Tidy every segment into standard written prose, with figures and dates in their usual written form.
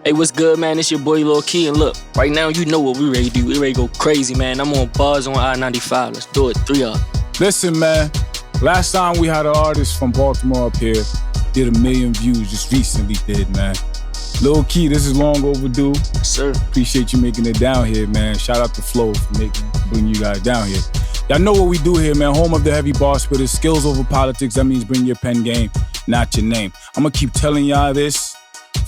Hey, what's good, man? It's your boy Lil Key, and look, right now you know what we ready to do. We ready to go crazy, man. I'm on bars on I-95. Let's do it. 3 up. Listen, man. Last time we had an artist from Baltimore up here, did 1 million views, just recently did, man. Lil Key, this is long overdue. Yes, sir. Appreciate you making it down here, man. Shout out to Flo for bringing you guys down here. Y'all know what we do here, man. Home of the heavy bar spitters, skills over politics. That means bring your pen game, not your name. I'm gonna keep telling y'all this.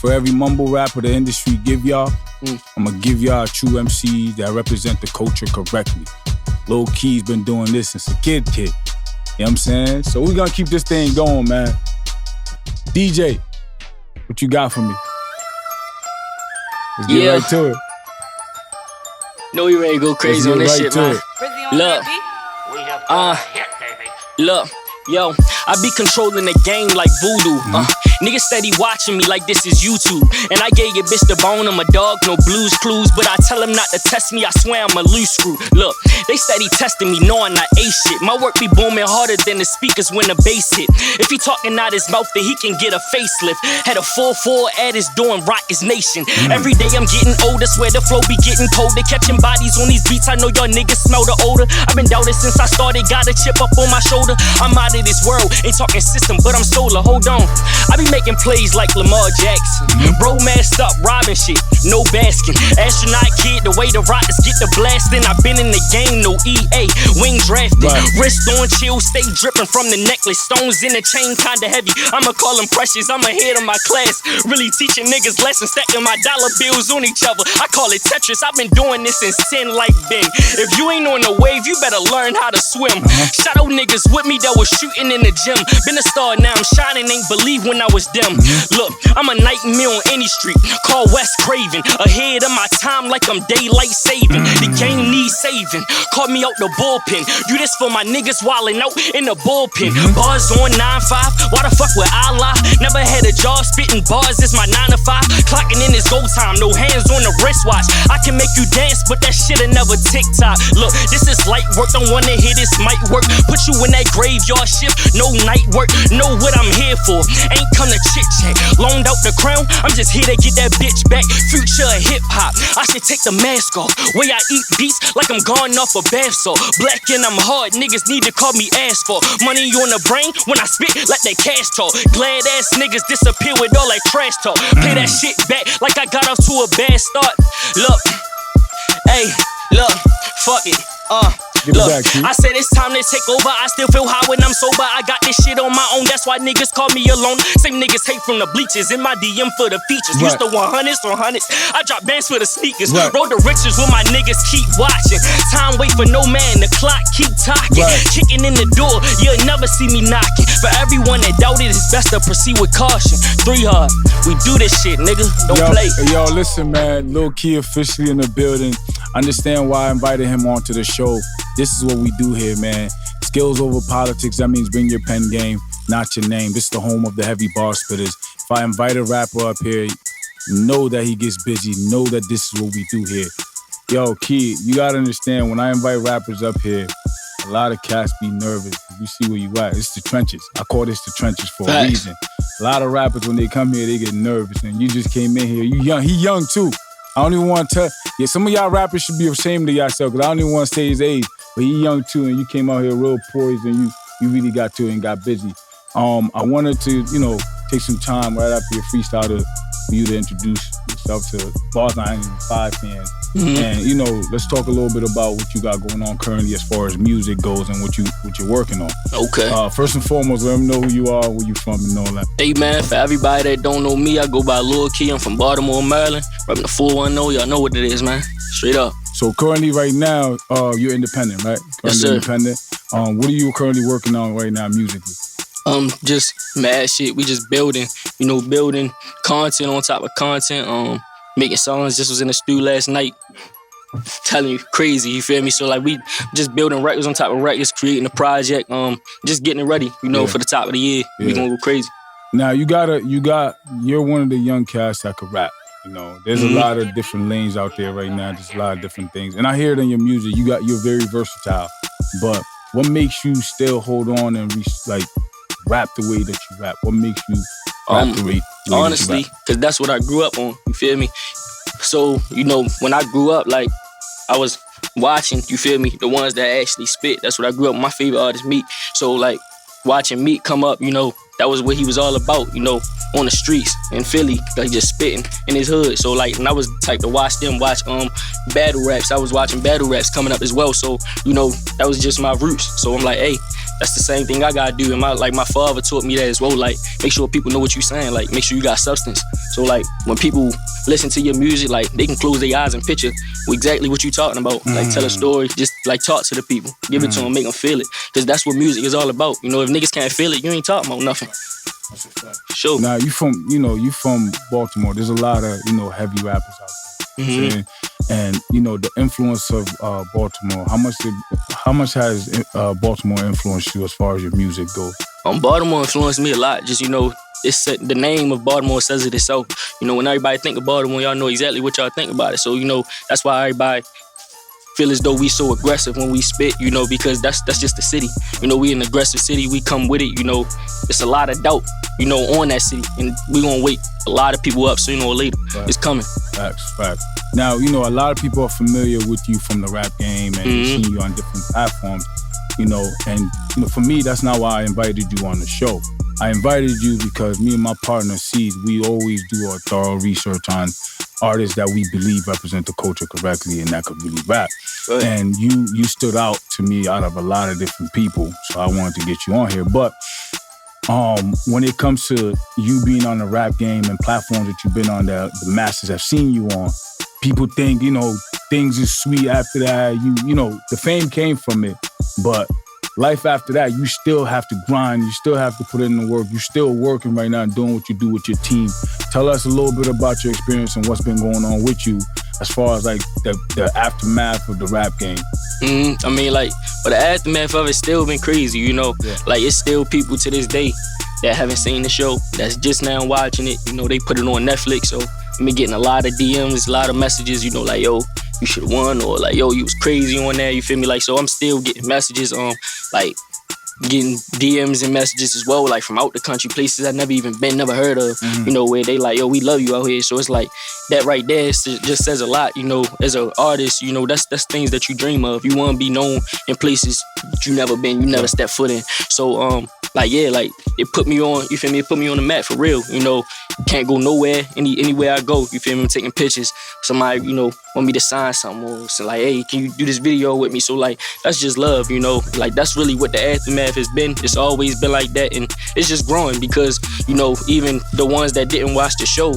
For every mumble rapper the industry give y'all, I'm gonna give y'all a true MC that represent the culture correctly. Lil Key's been doing this since a kid. You know what I'm saying? So we gonna keep this thing going, man. DJ, what you got for me? Let's get right to it. Know we ready to go crazy on this shit, man. Look, look, yo, I be controlling the game like voodoo. Niggas steady watching me like this is YouTube. And I gave your bitch the bone, I'm a dog, no blues clues. But I tell them not to test me, I swear I'm a loose screw. Look, they steady testing me, knowing I ace shit. My work be booming harder than the speakers when the bass hit. If he talking out his mouth, then he can get a facelift. Had a 4-4 at his door and rock his nation. Every day I'm getting older, swear the flow be getting colder. Catching bodies on these beats, I know y'all niggas smell the odor. I've been doubted since I started, got a chip up on my shoulder. I'm out of this world, ain't talking system, but I'm solar, hold on. I be making plays like Lamar Jackson. Bro masked up, robbing shit, no basking. Astronaut kid, the way the Rockets get the blasting. I've been in the game, no EA, wing drafted. Wrist on chill, stay dripping from the necklace. Stones in the chain, kinda heavy. I'ma call them precious, I'm ahead of my class. Really teaching niggas lessons, stacking my dollar bills on each other. I call it Tetris, I've been doing this since 10 like Ben. If you ain't on the wave, you better learn how to swim. Shadow niggas with me that was shooting in the gym. Been a star, now I'm shining, ain't believe when I was dim. Look, I'm a nightmare on any street, call West Craven. Ahead of my time like I'm daylight saving. The game needs saving, call me out the bullpen. Do this for my niggas wildin' out in the bullpen. Bars on 9-5, why the fuck would I lie? Never had a job, spitting bars, it's my 9 to 5. Clocking in is go time, no hands on the wristwatch. I can make you dance, but that shit'll never TikTok. Look, this is light work, don't wanna hear this might work. Put you in that graveyard shift, no night work. Know what I'm here for, ain't come to chit chat. Loaned out the crown, I'm just here to get that bitch back. Future hip hop, I should take the mask off. Way I eat beats like I'm gone off a bath salt. Black and I'm hard, niggas need to call me asphalt. Money on the brain, when I spit, let that cash talk. Glad ass niggas disappear with all that trash talk. Play that shit back like I got off to a bad start. Look, hey, look, fuck it. Look, I said it's time to take over. I still feel high when I'm sober. I got this shit on my own, that's why niggas call me alone. Same niggas hate from the bleachers, in my DM for the features. Used to 100s on hundreds, I drop bands for the sneakers. Roll the riches when my niggas keep watching. Time wait for no man, the clock keep talking. Kicking in the door, you'll never see me knocking. For everyone that doubted, it's best to proceed with caution. 3 hard, we do this shit, nigga, don't play. Yo, listen, man, Lil Key officially in the building. Understand why I invited him onto the show. This is what we do here, man. Skills over politics, that means bring your pen game, not your name. This is the home of the heavy bar spitters. If I invite a rapper up here, know that he gets busy, know that this is what we do here. Yo, Key, you gotta understand, when I invite rappers up here, a lot of cats be nervous. You see where you at. It's the trenches. I call this the trenches for a reason. A lot of rappers, when they come here, they get nervous. And you just came in here, you young. He young too. I don't even want to tell. Yeah, some of y'all rappers should be ashamed of yourself, because I don't even want to say his age. But he young too, and you came out here real poised, and you really got to it and got busy. I wanted to, take some time right after your freestyle for you to introduce yourself to Bars 95 fans. And, let's talk a little bit about what you got going on currently as far as music goes and what you're working on. Okay. First and foremost, let them know who you are, where you from, and all that. Hey, man, for everybody that don't know me, I go by Lil Key. I'm from Baltimore, Maryland. Repping the 410, y'all know what it is, man. Straight up. So currently, right now, you're independent, right? Yes, sir. Independent. What are you currently working on right now musically? Just mad shit. We just building content on top of content. Making songs. Just was in the studio last night. Telling you, crazy, you feel me? So like we just building records on top of records, creating a project, just getting it ready, for the top of the year. We gonna go crazy. Now you're one of the young cats that could rap. There's a lot of different lanes out there right now. There's a lot of different things. And I hear it in your music. You're very versatile. But what makes you still hold on and rap the way that you rap? What makes you rap the way Honestly, because that's what I grew up on, you feel me? So, you know, when I grew up, like, I was watching, you feel me, the ones that actually spit. That's what I grew up with. My favorite artist, Meek. So, like, watching Meek come up, you know, that was what he was all about, you know, on the streets in Philly, like just spitting in his hood. So like, and I was the type to watch battle raps. I was watching battle raps coming up as well. So, you know, that was just my roots. So I'm like, hey, that's the same thing I gotta do. And my father taught me that as well. Like, make sure people know what you're saying. Like, make sure you got substance. So like, when people listen to your music, like they can close their eyes and picture exactly what you're talking about. Like, tell a story, just like talk to the people, give it to them, make them feel it. Because that's what music is all about. You know, if niggas can't feel it, you ain't talking about nothing. That's a fact. Sure. Now you from Baltimore. There's a lot of, you know, heavy rappers out there. Mm-hmm. And you know, the influence of Baltimore. How much has Baltimore influenced you as far as your music goes? Baltimore influenced me a lot. Just, you know, the name of Baltimore says it itself. You know, when everybody think of Baltimore, y'all know exactly what y'all think about it. So, you know, that's why everybody feel as though we so aggressive when we spit, you know, because that's just the city. You know, we an aggressive city, we come with it, you know. It's a lot of doubt, you know, on that city. And we gonna wake a lot of people up sooner or later. Right. It's coming. Facts. Now, you know, a lot of people are familiar with you from the rap game and they've seen you on different platforms, you know, and you know, for me, that's not why I invited you on the show. I invited you because me and my partner, Seed, we always do our thorough research on artists that we believe represent the culture correctly and that could really rap. Right. And you stood out to me out of a lot of different people, so I wanted to get you on here. But when it comes to you being on the rap game and platforms that you've been on that the masses have seen you on, people think, you know, things is sweet after that. You know, the fame came from it, but life after that, you still have to grind. You still have to put in the work. You're still working right now and doing what you do with your team. Tell us a little bit about your experience and what's been going on with you as far as like the aftermath of the rap game. I mean, like, but the aftermath of it's still been crazy, you know? Yeah. Like, it's still people to this day that haven't seen the show, that's just now watching it. You know, they put it on Netflix, so I'm getting a lot of DMs, a lot of messages, you know, like, yo, you should have won, or like, yo, you was crazy on there, you feel me? Like, so I'm still getting messages, like, getting DMs and messages as well, like from out the country, places I've never even been, never heard of, you know, where they like, yo, we love you out here. So it's like, that right there just says a lot, you know, as an artist, you know, that's things that you dream of. You want to be known in places that you never been, you never stepped foot in. So, like, yeah, like, it put me on, you feel me? It put me on the map for real, you know. Can't go nowhere, anywhere I go, you feel me? I'm taking pictures. Somebody, you know, want me to sign something, or so like, hey, can you do this video with me? So, like, that's just love, you know? Like, that's really what the aftermath has been. It's always been like that, and it's just growing because, you know, even the ones that didn't watch the show,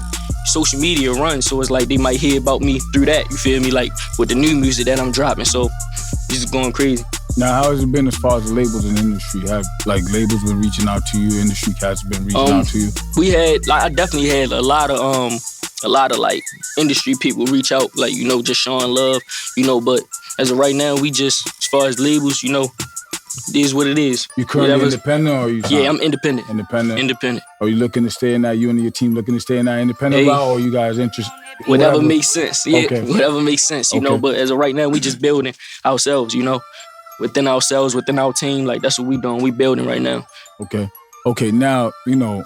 social media runs, so it's like they might hear about me through that, you feel me? Like, with the new music that I'm dropping, so it's just going crazy. Now, how has it been as far as the labels in the industry? Have, like, labels been reaching out to you? Industry cats been reaching out to you? We had, like, I definitely had a lot of like industry people reach out, like, you know, just showing love, you know. But as of right now, we just, as far as labels, you know, it is what it is. You currently independent, or you? Yeah, I'm independent. Independent. Are you looking to stay in that? You and your team looking to stay in that independent route, or you guys interested? Whatever makes sense. Yeah, okay. Whatever makes sense. You know. But as of right now, we just building ourselves. You know. Within ourselves, within our team, like, that's what we doing. We building right now. Okay. Now, you know,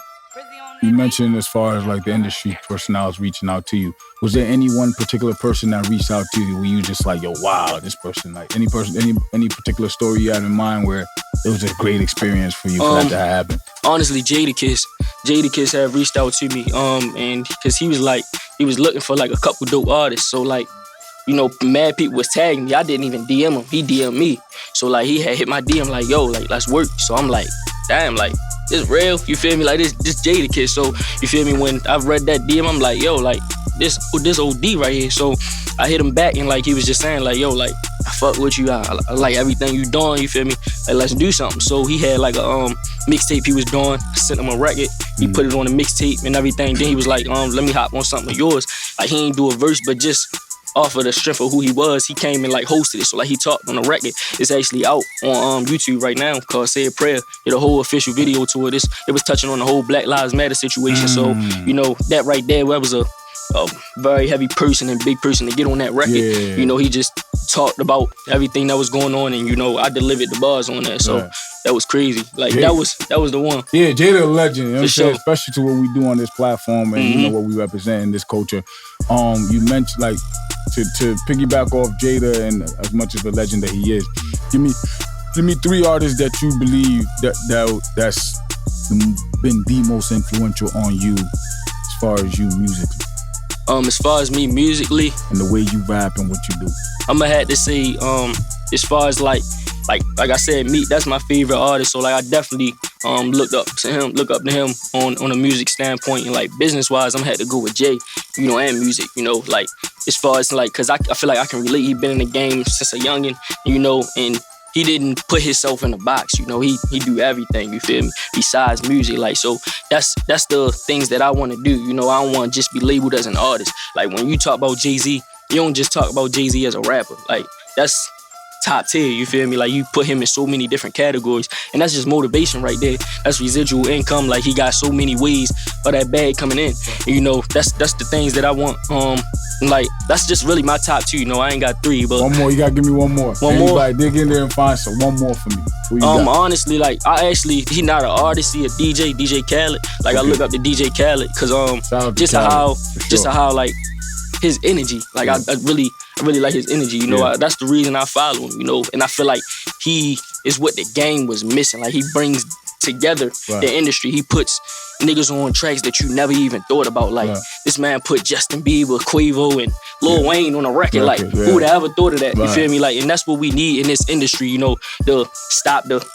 you mentioned as far as like the industry personnel reaching out to you. Was there any one particular person that reached out to you where you just like, yo, wow, this person, like any particular story you had in mind where it was a great experience for you for that to happen? Honestly, Jadakiss had reached out to me, and because he was looking for like a couple dope artists. So like, you know, mad people was tagging me. I didn't even DM him. He DM'd me. So, like, he had hit my DM like, yo, like, let's work. So I'm like, damn, like, this real. You feel me? Like, this Jadakiss. So, you feel me? When I read that DM, I'm like, yo, like, this OD right here. So I hit him back, and, like, he was just saying, like, yo, like, I fuck with you. I like everything you doing. You feel me? Like, let's do something. So he had, like, a mixtape he was doing. I sent him a record. He put it on the mixtape and everything. Then he was like, let me hop on something of yours. Like, he ain't do a verse, but just off of the strength of who he was, he came and like hosted it. So like, he talked on the record. It's actually out on YouTube right now called Say a Prayer. Did a whole official video to it. It was touching on the whole Black Lives Matter situation. So, you know, that right there, that was a very heavy person and big person to get on that record. Yeah. You know, he just talked about everything that was going on, and, you know, I delivered the bars on that. So, that was crazy. Like Yeah. that was the one. Yeah, Jada a legend, you know what I'm saying? sure. Especially to what we do on this platform and you know what we represent in this culture. You mentioned like to piggyback off Jada and as much of a legend that he is, give me 3 artists that you believe that's been the most influential on you as far as you musically. As far as me musically, and the way you rap and what you do. I'ma have to say, as far as like I said, Meek, that's my favorite artist. So like I definitely look up to him on a music standpoint, and like business wise, I'm had to go with Jay, you know, and music, you know, like as far as like, cause I feel like I can relate. He been in the game since a youngin', you know, and he didn't put himself in a box, you know. He do everything, you feel me? Besides music, like, so that's the things that I want to do, you know. I don't want to just be labeled as an artist. Like when you talk about Jay-Z, you don't just talk about Jay-Z as a rapper. Like that's top tier, you feel me? Like you put him in so many different categories, and that's just motivation right there. That's residual income. Like he got so many ways of that bag coming in, and, you know, that's the things that I want. Like that's just really my top 2. You know, I ain't got 3, but one more. You gotta give me one more. Anybody dig in there and find some. One more for me. Honestly, like he not an artist. He a DJ Khaled. Like okay. I look up to DJ Khaled because just how like his energy. Like I really like his energy. You know, that's the reason I follow him. You know, and I feel like he is what the game was missing. Like he brings together the industry. He puts niggas on tracks that you never even thought about. Like this man put Justin Bieber, Quavo, and Lil Wayne on a record. Like who would have ever thought of that? You feel me? Like, and that's what we need in this industry. You know, to stop the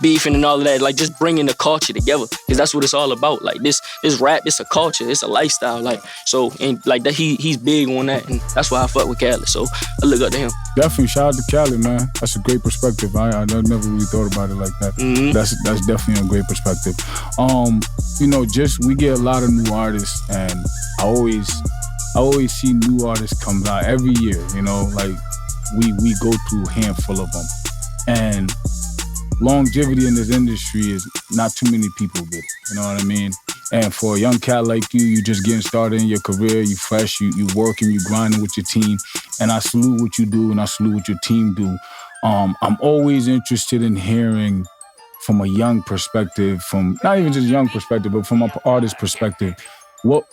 beefing and all of that. Like just bringing the culture together, because that's what it's all about. Like this rap, it's a culture, it's a lifestyle. Like so, and like that he's big on that, and that's why I fuck with Khaled. So I look up to him. Definitely, shout out to Khaled, man. That's a great perspective. I never really thought about it like that. Mm-hmm. That's definitely a great perspective. You know, just we get a lot of new artists, and I always see new artists come out every year. You know, like we go through a handful of them, and longevity in this industry is not too many people get it. You know what I mean? And for a young cat like you just getting started in your career, you fresh, you working, you grinding with your team. And I salute what you do, and I salute what your team do. I'm always interested in hearing from a young perspective, from not even just a young perspective, but from an artist perspective, what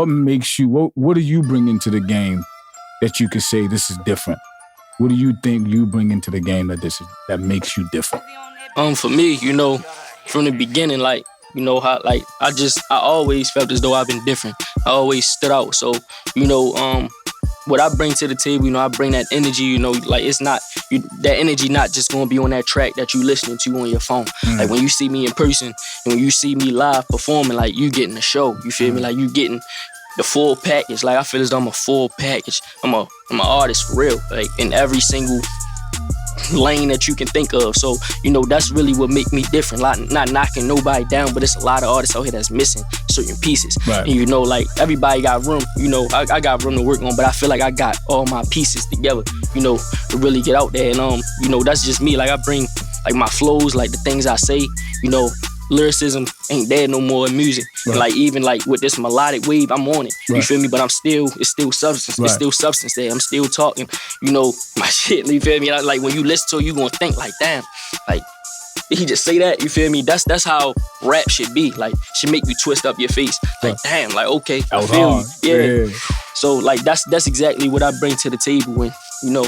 makes you, what do you bring into the game that you could say this is different? What do you think you bring into the game that makes you different? For me, you know, from the beginning, like, you know, how, like, I always felt as though I've been different. I always stood out. So, you know, what I bring to the table, you know, I bring that energy, you know, like it's not, that energy not just gonna be on that track that you listening to on your phone. Like when you see me in person and when you see me live performing, like you getting the show, you feel me? Like you getting the full package. Like I feel as though I'm a full package. I'm an artist for real, like in every single lane that you can think of. So, you know, that's really what make me different. Like, not knocking nobody down, but it's a lot of artists out here that's missing certain pieces. Right. And you know, like everybody got room, you know, I got room to work on, but I feel like I got all my pieces together, you know, to really get out there. And you know, that's just me. Like I bring like my flows, like the things I say, you know, lyricism ain't there no more in music. Right. And like even like with this melodic wave, I'm on it. Right. You feel me? But it's still substance. Right. It's still substance there. I'm still talking, you know, my shit. You feel me? Like when you listen to it, you gonna think like, damn, like did he just say that? You feel me? That's how rap should be. Like should make you twist up your face. Like damn, like okay, I feel you. Yeah. So like that's exactly what I bring to the table, and you know,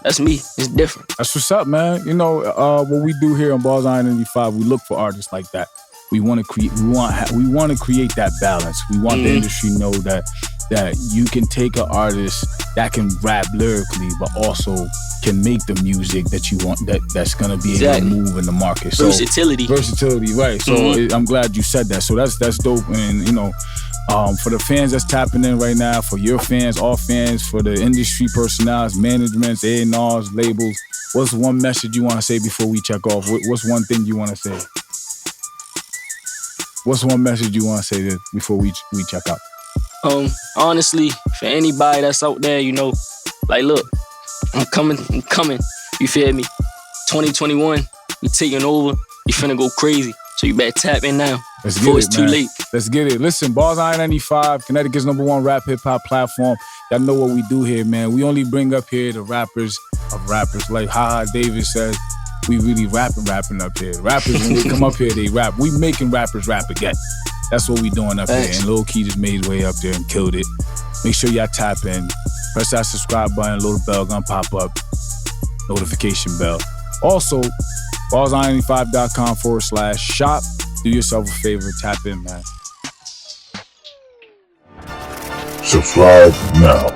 that's me. It's different. That's what's up, man. You know, what we do here on Bars I-95, we look for artists like that. We want to create. We want to create that balance. We want the industry to know that you can take an artist that can rap lyrically, but also can make the music that you want. That's gonna be able to move in the market. So, versatility, right? So I'm glad you said that. So that's dope, and you know. For the fans that's tapping in right now, for your fans, all fans, for the industry personnel, managements, A&Rs, labels, what's one message you want to say before we check off? What's one thing you want to say? What's one message you want to say before we check out? Honestly, for anybody that's out there, you know, like, look, I'm coming. You feel me? 2021, we taking over. You finna go crazy. So you better tap in now before it's too late. Let's get it. Listen, Bars I-95, Connecticut's #1 rap hip-hop platform. Y'all know what we do here, man. We only bring up here the rappers of rappers. Like Haha Davis says, we really rapping up here. Rappers, when they come up here, they rap. We making rappers rap again. That's what we doing up here. And Lil Key just made his way up there and killed it. Make sure y'all tap in. Press that subscribe button, little bell gonna pop up. Notification bell. Also, ballsi95.com/shop. Do yourself a favor, tap in, man. Subscribe now.